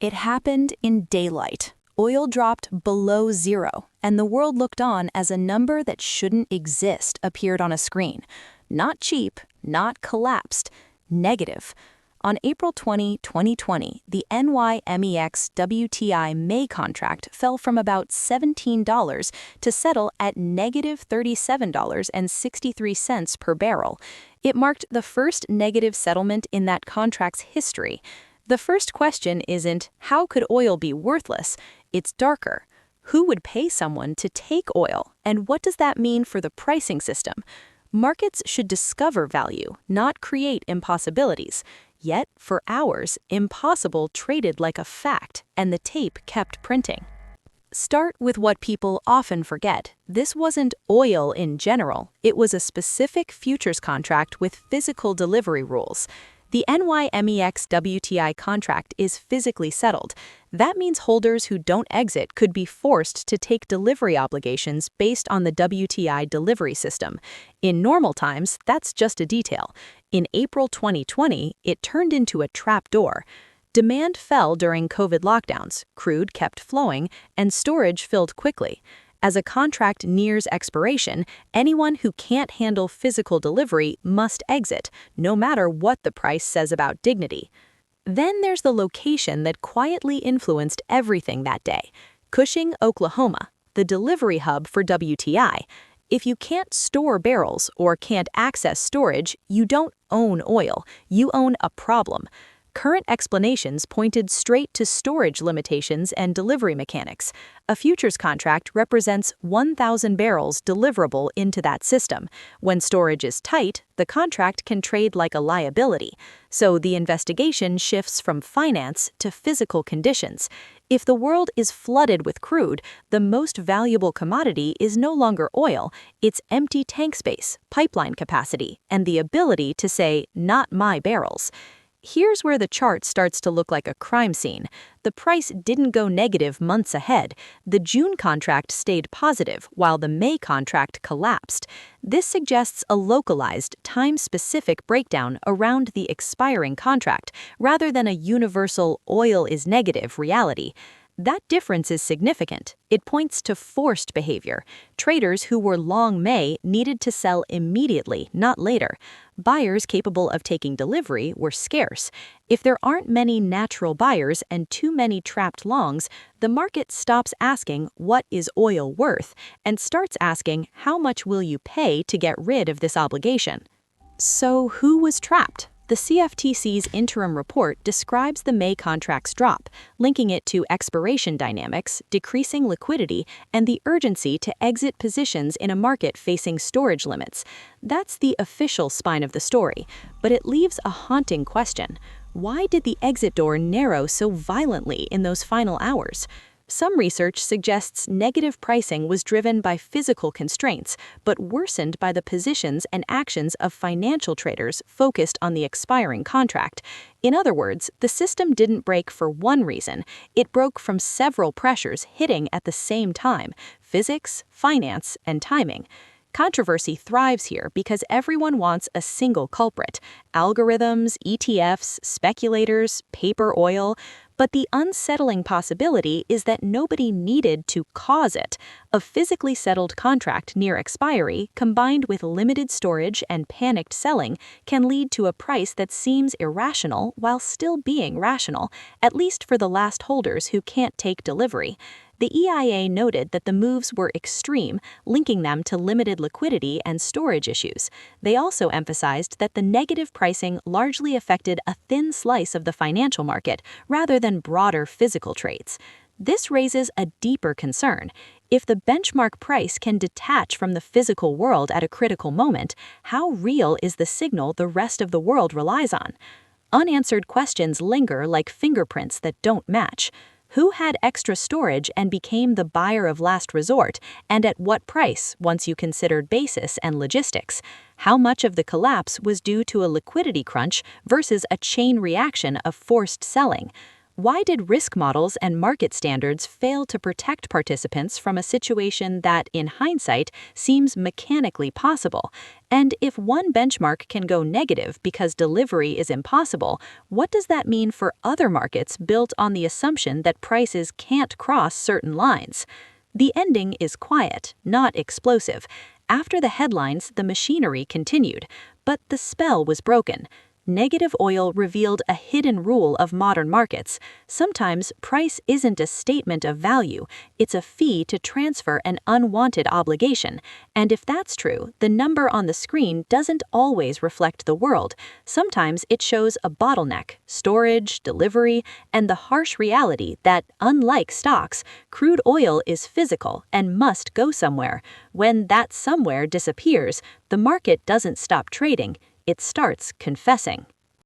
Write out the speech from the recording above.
It happened in daylight. Oil dropped below zero, and the world looked on as a number that shouldn't exist appeared on a screen. Not cheap, not collapsed, negative. On April 20, 2020, the NYMEX WTI May contract fell from about $17 to settle at negative $37.63 per barrel. It marked the first negative settlement in that contract's history. The first question isn't, how could oil be worthless? It's darker. Who would pay someone to take oil, and what does that mean for the pricing system? Markets should discover value, not create impossibilities. Yet, for hours, impossible traded like a fact, and the tape kept printing. Start with what people often forget. This wasn't oil in general. It was a specific futures contract with physical delivery rules. The NYMEX WTI contract is physically settled. That means holders who don't exit could be forced to take delivery obligations based on the WTI delivery system. In normal times, that's just a detail. In April 2020, it turned into a trapdoor. Demand fell during COVID lockdowns, crude kept flowing, and storage filled quickly. As a contract nears expiration, anyone who can't handle physical delivery must exit, no matter what the price says about dignity. Then there's the location that quietly influenced everything that day: Cushing, Oklahoma, the delivery hub for WTI. If you can't store barrels or can't access storage, you don't own oil, you own a problem. Current explanations pointed straight to storage limitations and delivery mechanics. A futures contract represents 1,000 barrels deliverable into that system. When storage is tight, the contract can trade like a liability. So the investigation shifts from finance to physical conditions. If the world is flooded with crude, the most valuable commodity is no longer oil, it's empty tank space, pipeline capacity, and the ability to say, "Not my barrels." Here's where the chart starts to look like a crime scene. The price didn't go negative months ahead. The June contract stayed positive, while the May contract collapsed. This suggests a localized, time-specific breakdown around the expiring contract, rather than a universal oil is negative reality. That difference is significant. It points to forced behavior. Traders who were long May needed to sell immediately, not later. Buyers capable of taking delivery were scarce. If there aren't many natural buyers and too many trapped longs, the market stops asking, "What is oil worth?" and starts asking, "How much will you pay to get rid of this obligation?" So who was trapped? The CFTC's interim report describes the May contract's drop, linking it to expiration dynamics, decreasing liquidity, and the urgency to exit positions in a market facing storage limits. That's the official spine of the story, but it leaves a haunting question. Why did the exit door narrow so violently in those final hours? Some research suggests negative pricing was driven by physical constraints, but worsened by the positions and actions of financial traders focused on the expiring contract. In other words, the system didn't break for one reason. It broke from several pressures hitting at the same time: physics, finance, and timing. Controversy thrives here because everyone wants a single culprit: algorithms, ETFs, speculators, paper oil. But the unsettling possibility is that nobody needed to cause it. A physically settled contract near expiry, combined with limited storage and panicked selling, can lead to a price that seems irrational while still being rational, at least for the last holders who can't take delivery. The EIA noted that the moves were extreme, linking them to limited liquidity and storage issues. They also emphasized that the negative pricing largely affected a thin slice of the financial market rather than broader physical trades. This raises a deeper concern. If the benchmark price can detach from the physical world at a critical moment, how real is the signal the rest of the world relies on? Unanswered questions linger like fingerprints that don't match. Who had extra storage and became the buyer of last resort, and at what price once you considered basis and logistics? How much of the collapse was due to a liquidity crunch versus a chain reaction of forced selling? Why did risk models and market standards fail to protect participants from a situation that, in hindsight, seems mechanically possible? And if one benchmark can go negative because delivery is impossible, what does that mean for other markets built on the assumption that prices can't cross certain lines? The ending is quiet, not explosive. After the headlines, the machinery continued, but the spell was broken. Negative oil revealed a hidden rule of modern markets. Sometimes price isn't a statement of value, it's a fee to transfer an unwanted obligation. And if that's true, the number on the screen doesn't always reflect the world. Sometimes it shows a bottleneck, storage, delivery, and the harsh reality that, unlike stocks, crude oil is physical and must go somewhere. When that somewhere disappears, the market doesn't stop trading. It starts confessing.